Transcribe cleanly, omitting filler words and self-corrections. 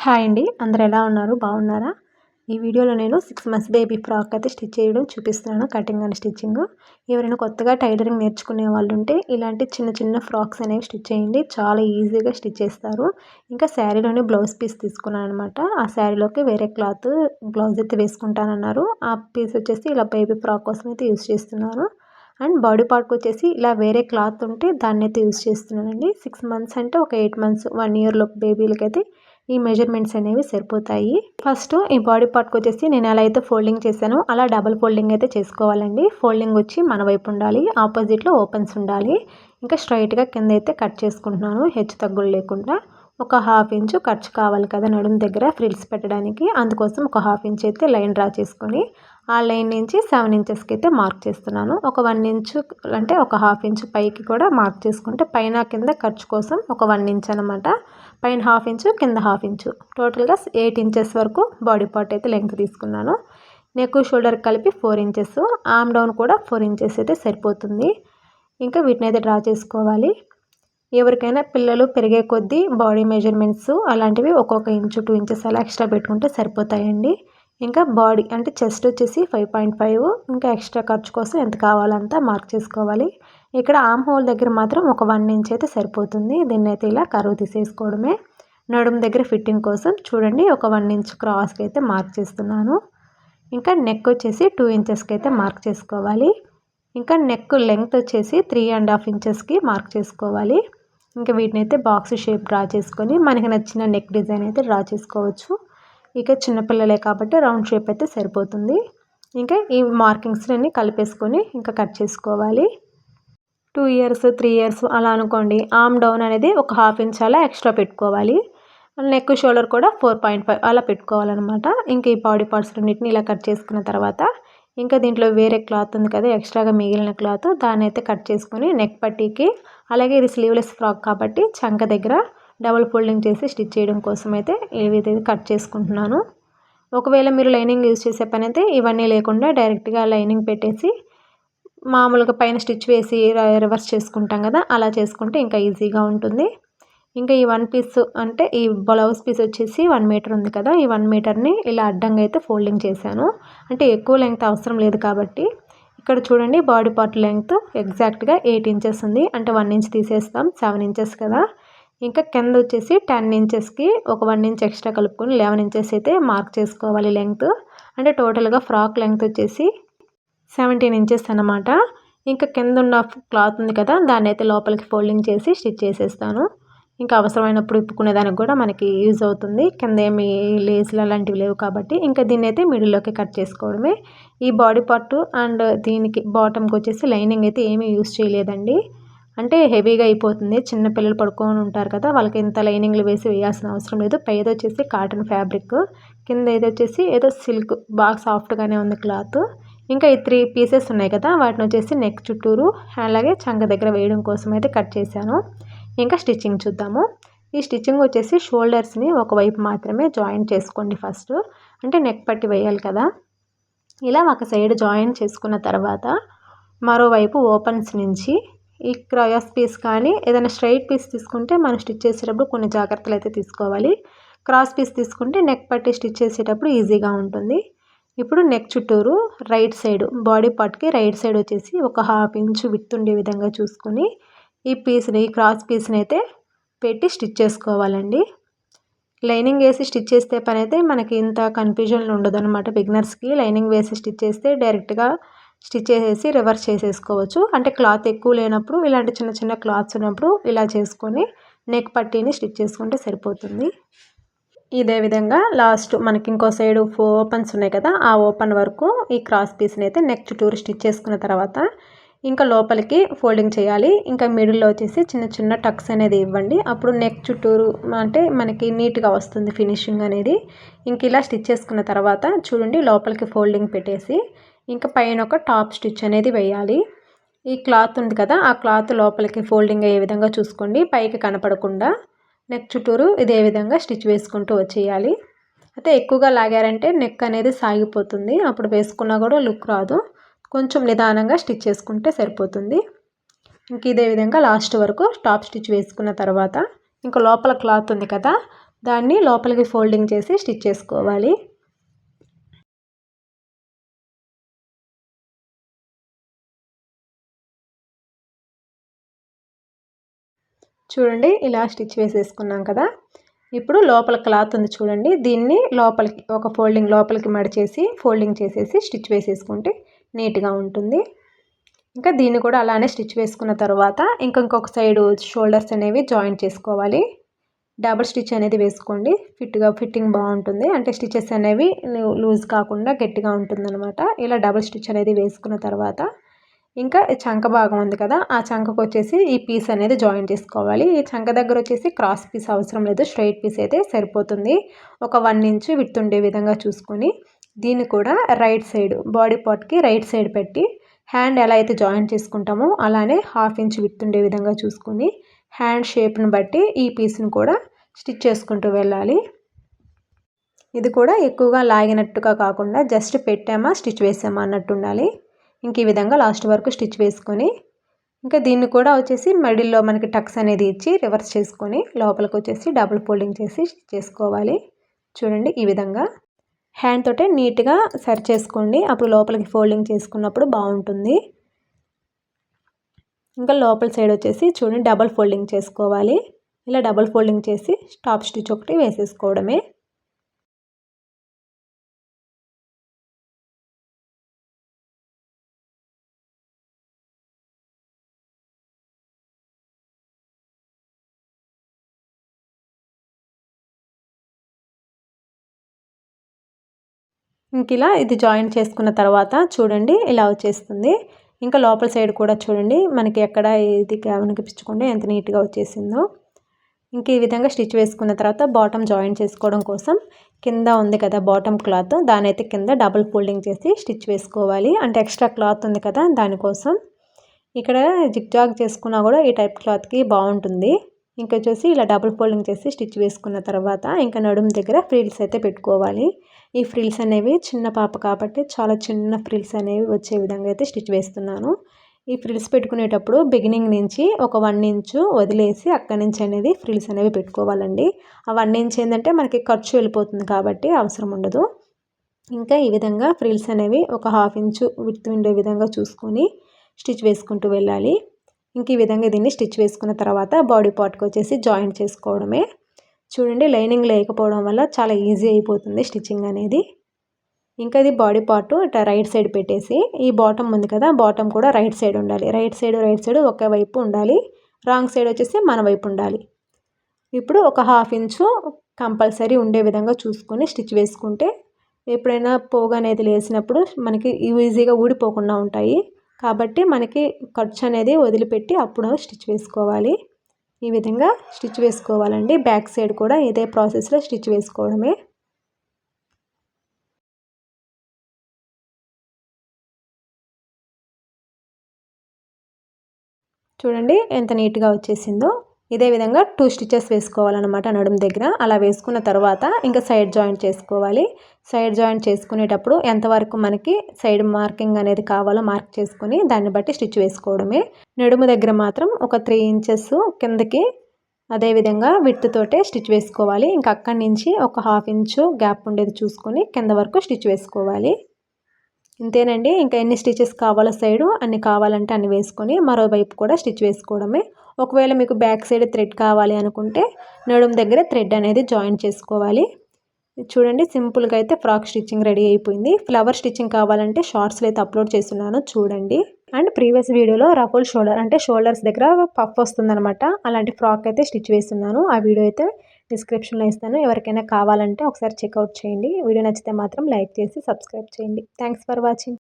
Hi అండి, అందరూ ఎలా ఉన్నారు? బాగున్నారా? ఈ వీడియోలో నేను 6 మంత్స్ బేబీ ఫ్రాక్ అయితే స్టిచ్ చేయడం చూపిస్తున్నాను. Cutting and stitching. ఎవరైనా కొత్తగా టైలరింగ్ నేర్చుకునే వాళ్ళు ఉంటే ఇలాంటి చిన్న చిన్న ఫ్రాక్స్ అనేవి స్టిచ్ చేయండి. చాలా ఈజీగా స్టిచ్ చేస్తారు. ఇంకా శారీలోనే బ్లౌజ్ పీస్ తీసుకున్నాను అనమాట. ఆ శారీలోకి వేరే క్లాత్ బ్లౌజ్ అయితే వేసుకుంటానన్నారు. ఆ పీస్ వచ్చేసి ఇలా బేబీ ఫ్రాక్ కోసం అయితే యూస్ చేస్తున్నాను. అండ్ బాడీ పార్ట్కి వచ్చేసి ఇలా వేరే క్లాత్ ఉంటే దాన్ని అయితే యూస్ చేస్తున్నానండి. 6 మంత్స్ అంటే ఒక 8 మంత్స్ 1 ఇయర్లో బేబీలకైతే ఈ మెజర్మెంట్స్ అనేవి సరిపోతాయి. ఫస్ట్ ఈ బాడీ పార్ట్కి వచ్చేసి నేను ఎలా అయితే ఫోల్డింగ్ చేశానో అలా డబుల్ ఫోల్డింగ్ అయితే చేసుకోవాలండి. ఫోల్డింగ్ వచ్చి మన వైపు ఉండాలి, ఆపోజిట్లో ఓపెన్స్ ఉండాలి. ఇంకా స్ట్రైట్గా కింద అయితే కట్ చేసుకుంటున్నాను, హెచ్చు తగ్గులు లేకుండా. ఒక 1/2 ఇంచు ఖర్చు కావాలి కదా నడుము దగ్గర ఫ్రిల్స్ పెట్టడానికి, అందుకోసం ఒక 1/2 ఇంచ్ అయితే లైన్ డ్రా చేసుకొని ఆ లైన్ నుంచి 7 ఇంచెస్కి అయితే మార్క్ చేస్తున్నాను. ఒక 1 ఇంచు అంటే ఒక 1/2 ఇంచు పైకి కూడా మార్క్ చేసుకుంటే పైన కింద ఖర్చు కోసం ఒక 1 ఇంచ్ అనమాట. పైన 1/2 ఇంచు, కింద 1/2 ఇంచు, టోటల్గా 8 ఇంచెస్ వరకు బాడీ పార్ట్ అయితే లెంగ్త్ తీసుకున్నాను. నెక్ షోల్డర్ కలిపి 4 ఇంచెస్, ఆర్మ్ డౌన్ కూడా 4 ఇంచెస్ అయితే సరిపోతుంది. ఇంకా వీటిని అయితే డ్రా చేసుకోవాలి. ఎవరికైనా పిల్లలు పెరిగే కొద్దీ బాడీ మెజర్మెంట్స్ అలాంటివి ఒక్కొక్క ఇంచు 2 ఇంచెస్ అలా ఎక్స్ట్రా పెట్టుకుంటే సరిపోతాయండి. ఇంకా బాడీ అంటే చెస్ట్ వచ్చేసి 5.5, ఇంకా ఎక్స్ట్రా ఖర్చు కోసం ఎంత కావాలంతా మార్క్ చేసుకోవాలి. ఇక్కడ ఆర్మ్ హోల్ దగ్గర మాత్రం ఒక 1 ఇంచ్ అయితే సరిపోతుంది. దీన్ని అయితే ఇలా కర్వ్ తీసేసుకోవడమే. నడుము దగ్గర ఫిట్టింగ్ కోసం చూడండి ఒక 1 ఇంచ్ క్రాస్కి అయితే మార్క్ చేస్తున్నాను. ఇంకా నెక్ వచ్చేసి 2 ఇంచెస్కి అయితే మార్క్ చేసుకోవాలి. ఇంకా నెక్ లెంగ్త్ వచ్చేసి 3.5 ఇంచెస్కి మార్క్ చేసుకోవాలి. ఇంకా వీటిని అయితే బాక్స్ షేప్ డ్రా చేసుకొని మనకి నచ్చిన నెక్ డిజైన్ అయితే డ్రా చేసుకోవచ్చు. ఇక చిన్నపిల్లలే కాబట్టి రౌండ్ షేప్ అయితే సరిపోతుంది. ఇంకా ఈ మార్కింగ్స్ని కలిపేసుకొని ఇంకా కట్ చేసుకోవాలి. 2 ఇయర్స్ 3 ఇయర్స్ అలా అనుకోండి. ఆర్మ్ డౌన్ అనేది ఒక 1/2 ఇంచ్ అలా ఎక్స్ట్రా పెట్టుకోవాలి. నెక్ షోల్డర్ కూడా 4.5 అలా పెట్టుకోవాలన్నమాట. ఇంకా ఈ బాడీ పార్ట్స్ రెండింటిని ఇలా కట్ చేసుకున్న తర్వాత ఇంకా దీంట్లో వేరే క్లాత్ ఉంది కదా, ఎక్స్ట్రాగా మిగిలిన క్లాత్, దాన్ని అయితే కట్ చేసుకొని నెక్ పట్టీకి, అలాగే ఇది స్లీవ్లెస్ ఫ్రాక్ కాబట్టి చంక దగ్గర డబుల్ ఫోల్డింగ్ చేసి స్టిచ్ చేయడం కోసం అయితే ఏవైతే కట్ చేసుకుంటున్నాను. ఒకవేళ మీరు లైనింగ్ యూజ్ చేసే పని అయితే ఇవన్నీ లేకుండా డైరెక్ట్గా లైనింగ్ పెట్టేసి మామూలుగా పైన స్టిచ్ వేసి రివర్స్ చేసుకుంటాం కదా, అలా చేసుకుంటే ఇంకా ఈజీగా ఉంటుంది. ఇంకా ఈ 1 పీస్ అంటే ఈ బ్లౌజ్ పీస్ వచ్చేసి 1 మీటర్ ఉంది కదా, ఈ 1 మీటర్ని ఇలా అడ్డంగా అయితే ఫోల్డింగ్ చేశాను. అంటే ఎక్కువ లెంగ్త్ అవసరం లేదు కాబట్టి. ఇక్కడ చూడండి బాడీ పార్ట్ లెంగ్త్ ఎగ్జాక్ట్గా 8 ఇంచెస్ ఉంది. అంటే 1 ఇంచ్ తీసేస్తాం, 7 ఇంచెస్ కదా. ఇంకా కింద వచ్చేసి 10 ఇంచెస్కి ఒక 1 ఇంచ్ ఎక్స్ట్రా కలుపుకొని 11 ఇంచెస్ అయితే మార్క్ చేసుకోవాలి లెంగ్త్. అంటే టోటల్గా ఫ్రాక్ లెంగ్త్ వచ్చేసి 17 ఇంచెస్ అనమాట. ఇంకా కింద ఉన్న క్లాత్ ఉంది కదా, దాన్ని అయితే లోపలికి ఫోల్డింగ్ చేసి స్టిచ్ చేసేస్తాను. ఇంకా అవసరమైనప్పుడు ఇప్పుకునేదానికి కూడా మనకి యూజ్ అవుతుంది. కింద ఏమి లేస్లు అలాంటివి లేవు కాబట్టి ఇంకా దీన్ని అయితే మిడిల్లోకి కట్ చేసుకోవడమే. ఈ బాడీ పార్ట్ అండ్ దీనికి బాటమ్కి వచ్చేసి లైనింగ్ అయితే ఏమీ యూజ్ చేయలేదండి. అంటే హెవీగా అయిపోతుంది, చిన్నపిల్లలు పడుకొని ఉంటారు కదా, వాళ్ళకి ఇంత లైనింగ్లు వేసి వేయాల్సిన అవసరం లేదు. పైది వచ్చేసి కాటన్ ఫ్యాబ్రిక్, కింద ఇది వచ్చేసి ఏదో సిల్క్, బాగా సాఫ్ట్గానే ఉంది క్లాత్. ఇంకా ఈ 3 పీసెస్ ఉన్నాయి కదా, వాటిని వచ్చేసి నెక్ చుట్టూరు అలాగే చంక దగ్గర వేయడం కోసం అయితే కట్ చేశాను. ఇంకా స్టిచ్చింగ్ చూద్దాము. ఈ స్టిచ్చింగ్ వచ్చేసి షోల్డర్స్ని ఒకవైపు మాత్రమే జాయిన్ చేసుకోండి ఫస్ట్. అంటే నెక్ పట్టి వేయాలి కదా, ఇలా ఒక సైడ్ జాయిన్ చేసుకున్న తర్వాత మరోవైపు ఓపెన్స్ నుంచి ఈ క్రాస్ పీస్ కానీ ఏదైనా స్ట్రైట్ పీస్ తీసుకుంటే మనం స్టిచ్ చేసేటప్పుడు కొన్ని జాగ్రత్తలు అయితే తీసుకోవాలి. క్రాస్ పీస్ తీసుకుంటే నెక్ పట్టి స్టిచ్ చేసేటప్పుడు ఈజీగా ఉంటుంది. ఇప్పుడు నెక్ చుట్టూరు రైట్ సైడ్ బాడీ పార్ట్కి రైట్ సైడ్ వచ్చేసి ఒక 1/2 ఇంచు విడ్త్ ఉండే విధంగా చూసుకొని ఈ పీస్ని, ఈ క్రాస్ పీస్ని అయితే పెట్టి స్టిచ్ చేసుకోవాలండి. లైనింగ్ వేసి స్టిచ్ చేస్తే పని అయితే మనకి ఇంత కన్ఫ్యూజన్ ఉండదు అనమాట. బిగినర్స్కి లైనింగ్ వేసి స్టిచ్ చేస్తే డైరెక్ట్గా స్టిచ్ చేసేసి రివర్స్ చేసేసుకోవచ్చు. అంటే క్లాత్ ఎక్కువ లేనప్పుడు, ఇలాంటి చిన్న చిన్న క్లాత్స్ ఉన్నప్పుడు ఇలా చేసుకొని నెక్ పట్టీని స్టిచ్ చేసుకుంటే సరిపోతుంది. ఇదే విధంగా లాస్ట్ మనకి ఇంకో సైడ్ ఓపెన్స్ ఉన్నాయి కదా, ఆ ఓపెన్ వరకు ఈ క్రాస్ పీస్ని అయితే నెక్ చుట్టూరు స్టిచ్ చేసుకున్న తర్వాత ఇంకా లోపలికి ఫోల్డింగ్ చేయాలి. ఇంకా మిడిల్లో వచ్చేసి చిన్న చిన్న టక్స్ అనేది ఇవ్వండి. అప్పుడు నెక్ చుట్టూరు అంటే మనకి నీట్గా వస్తుంది ఫినిషింగ్ అనేది. ఇంక ఇలా స్టిచ్ చేసుకున్న తర్వాత చూడండి లోపలికి ఫోల్డింగ్ పెట్టేసి ఇంకా పైన ఒక టాప్ స్టిచ్ అనేది వేయాలి. ఈ క్లాత్ ఉంది కదా, ఆ క్లాత్ లోపలికి ఫోల్డింగ్ అయ్యే విధంగా చూసుకోండి, పైకి కనపడకుండా. నెక్ చుట్టూరు ఇదే విధంగా స్టిచ్ వేసుకుంటూ వచ్చేయాలి. అయితే ఎక్కువగా లాగారంటే నెక్ అనేది సాగిపోతుంది, అప్పుడు వేసుకున్నా కూడా లుక్ రాదు. కొంచెం నిదానంగా స్టిచ్ చేసుకుంటే సరిపోతుంది. ఇంక ఇదే విధంగా లాస్ట్ వరకు టాప్ స్టిచ్ వేసుకున్న తర్వాత ఇంకా లోపల క్లాత్ ఉంది కదా, దాన్ని లోపలికి ఫోల్డింగ్ చేసి స్టిచ్ చేసుకోవాలి. చూడండి ఇలా స్టిచ్ వేసేసుకున్నాం కదా. ఇప్పుడు లోపల క్లాత్ ఉంది చూడండి, దీన్ని లోపలికి ఒక ఫోల్డింగ్ లోపలికి మడిచేసి ఫోల్డింగ్ చేసేసి స్టిచ్ వేసేసుకుంటే నీట్గా ఉంటుంది. ఇంకా దీన్ని కూడా అలానే స్టిచ్ వేసుకున్న తర్వాత ఇంకొక సైడు షోల్డర్స్ అనేవి జాయింట్ చేసుకోవాలి. డబుల్ స్టిచ్ అనేది వేసుకోండి, ఫిట్టింగ్ బాగుంటుంది. అంటే స్టిచెస్ అనేవి లూజ్ కాకుండా గట్టిగా ఉంటుందన్నమాట. ఇలా డబుల్ స్టిచ్ అనేది వేసుకున్న తర్వాత ఇంకా చంక భాగం ఉంది కదా, ఆ చంకకు వచ్చేసి ఈ పీస్ అనేది జాయిన్ చేసుకోవాలి. ఈ చంక దగ్గర వచ్చేసి క్రాస్ పీస్ అవసరం లేదు, స్ట్రైట్ పీస్ అయితే సరిపోతుంది. ఒక 1 ఇంచ్ విడ్త్ ఉండే విధంగా చూసుకొని దీన్ని కూడా రైట్ సైడ్ బాడీ పార్ట్కి రైట్ సైడ్ పెట్టి హ్యాండ్ ఎలా అయితే జాయిన్ చేసుకుంటామో అలానే 1/2 ఇంచ్ విడ్త్ ఉండే విధంగా చూసుకొని హ్యాండ్ షేప్ని బట్టి ఈ పీస్ని కూడా స్టిచ్ చేసుకుంటూ వెళ్ళాలి. ఇది కూడా ఎక్కువగా లాగినట్టుగా కాకుండా జస్ట్ పెట్టామా స్టిచ్ వేసామా అన్నట్టు ఉండాలి. ఇంక ఈ విధంగా లాస్ట్ వరకు స్టిచ్ వేసుకొని ఇంకా దీన్ని కూడా వచ్చేసి మిడిల్లో మనకి టక్స్ అనేది ఇచ్చి రివర్స్ చేసుకొని లోపలికి వచ్చేసి డబుల్ ఫోల్డింగ్ చేసి స్టిచ్ చేసుకోవాలి. చూడండి ఈ విధంగా హ్యాండ్ తోటే నీట్గా సరి చేసుకోండి, అప్పుడు లోపలికి ఫోల్డింగ్ చేసుకున్నప్పుడు బాగుంటుంది. ఇంకా లోపల సైడ్ వచ్చేసి చూడండి డబుల్ ఫోల్డింగ్ చేసుకోవాలి. ఇలా డబుల్ ఫోల్డింగ్ చేసి టాప్ స్టిచ్ ఒకటి వేసేసుకోవడమే. ఇంక ఇలా ఇది జాయిన్ చేసుకున్న తర్వాత చూడండి ఇలా వచ్చేస్తుంది. ఇంకా లోపల సైడ్ కూడా చూడండి మనకి ఎక్కడ ఇది కనిపించకుండా ఎంత నీట్గా వచ్చేసిందో. ఇంక ఈ విధంగా స్టిచ్ వేసుకున్న తర్వాత బాటమ్ జాయిన్ చేసుకోవడం కోసం కింద ఉంది కదా బాటమ్ క్లాత్, దాని అయితే కింద డబుల్ ఫోల్డింగ్ చేసి స్టిచ్ వేసుకోవాలి. అంటే ఎక్స్ట్రా క్లాత్ ఉంది కదా దానికోసం. ఇక్కడ జిగ్జాగ్ చేసుకున్నా కూడా ఈ టైప్ క్లాత్కి బాగుంటుంది. ఇంకొచ్చేసి ఇలా డబుల్ ఫోల్డింగ్ చేసి స్టిచ్ వేసుకున్న తర్వాత ఇంకా నడుము దగ్గర ఫ్రిల్స్ అయితే పెట్టుకోవాలి. ఈ ఫ్రిల్స్ అనేవి చిన్న పాప కాబట్టి చాలా చిన్న ఫ్రిల్స్ అనేవి వచ్చే విధంగా అయితే స్టిచ్ వేస్తున్నాను. ఈ ఫ్రిల్స్ పెట్టుకునేటప్పుడు బిగినింగ్ నుంచి ఒక 1 ఇంచు వదిలేసి అక్కడి నుంచి అనేది ఫ్రిల్స్ అనేవి పెట్టుకోవాలండి. ఆ 1 ఇంచ్ ఏంటంటే మనకి ఖర్చు వెళ్ళిపోతుంది కాబట్టి అవసరం ఉండదు. ఇంకా ఈ విధంగా ఫ్రిల్స్ అనేవి ఒక 1/2 ఇంచు విడ్త్ ఉండే విధంగా చూసుకొని స్టిచ్ వేసుకుంటూ వెళ్ళాలి. ఇంక ఈ విధంగా దీన్ని స్టిచ్ వేసుకున్న తర్వాత బాడీ పార్ట్కి వచ్చేసి జాయింట్ చేసుకోవడమే. చూడండి లైనింగ్ లేకపోవడం వల్ల చాలా ఈజీ అయిపోతుంది స్టిచ్చింగ్ అనేది. ఇంకా ఇది బాడీ పార్ట్ ఇట్లా రైట్ సైడ్ పెట్టేసి ఈ బాటమ్ ఉంది కదా, బాటమ్ కూడా రైట్ సైడ్ ఉండాలి. రైట్ సైడ్ ఒకే వైపు ఉండాలి, రాంగ్ సైడ్ వచ్చేసి మన వైపు ఉండాలి. ఇప్పుడు ఒక 1/2 ఇంచు కంపల్సరీ ఉండే విధంగా చూసుకొని స్టిచ్ వేసుకుంటే ఎప్పుడైనా పోగు అనేది లేసినప్పుడు మనకి ఈజీగా ఊడిపోకుండా ఉంటాయి. కాబట్టి మనకి ఖర్చు అనేది వదిలిపెట్టి అప్పుడు స్టిచ్ వేసుకోవాలి. ఈ విధంగా స్టిచ్ వేసుకోవాలండి. బ్యాక్ సైడ్ కూడా ఇదే ప్రాసెస్లో స్టిచ్ వేసుకోవడమే. చూడండి ఎంత నీట్గా వచ్చేసిందో. ఇదే విధంగా 2 స్టిచెస్ వేసుకోవాలన్నమాట నడుము దగ్గర. అలా వేసుకున్న తర్వాత ఇంకా సైడ్ జాయింట్ చేసుకోవాలి. సైడ్ జాయింట్ చేసుకునేటప్పుడు ఎంతవరకు మనకి సైడ్ మార్కింగ్ అనేది కావాలో మార్క్ చేసుకొని దాన్ని బట్టి స్టిచ్ వేసుకోవడమే. నడుము దగ్గర మాత్రం ఒక 3 ఇంచెస్ కిందకి అదేవిధంగా విడ్త్ తోటే స్టిచ్ వేసుకోవాలి. ఇంకా అక్కడి నుంచి ఒక 1/2 ఇంచు గ్యాప్ ఉండేది చూసుకొని కింద వరకు స్టిచ్ వేసుకోవాలి. ఇంతేనండి. ఇంకా ఎన్ని స్టిచెస్ కావాలో సైడు అన్ని కావాలంటే అన్ని వేసుకొని మరోవైపు కూడా స్టిచ్ వేసుకోవడమే. ఒకవేళ మీకు బ్యాక్ సైడ్ థ్రెడ్ కావాలి అనుకుంటే నడుము దగ్గర థ్రెడ్ అనేది జాయిన్ చేసుకోవాలి. చూడండి సింపుల్గా అయితే ఫ్రాక్ స్టిచ్చింగ్ రెడీ అయిపోయింది. ఫ్లవర్ స్టిచ్చింగ్ కావాలంటే షార్ట్స్లో అయితే అప్లోడ్ చేస్తున్నాను చూడండి. అండ్ ప్రీవియస్ వీడియోలో రఫుల్ షోల్డర్ అంటే షోల్డర్స్ దగ్గర పఫ్ వస్తుందన్నమాట, అలాంటి ఫ్రాక్ అయితే స్టిచ్ వేస్తున్నాను. ఆ వీడియో అయితే డిస్క్రిప్షన్లో ఇస్తాను, ఎవరికైనా కావాలంటే ఒకసారి చెక్అవుట్ చేయండి. వీడియో నచ్చితే మాత్రం లైక్ చేసి సబ్స్క్రైబ్ చేయండి. Thanks for watching.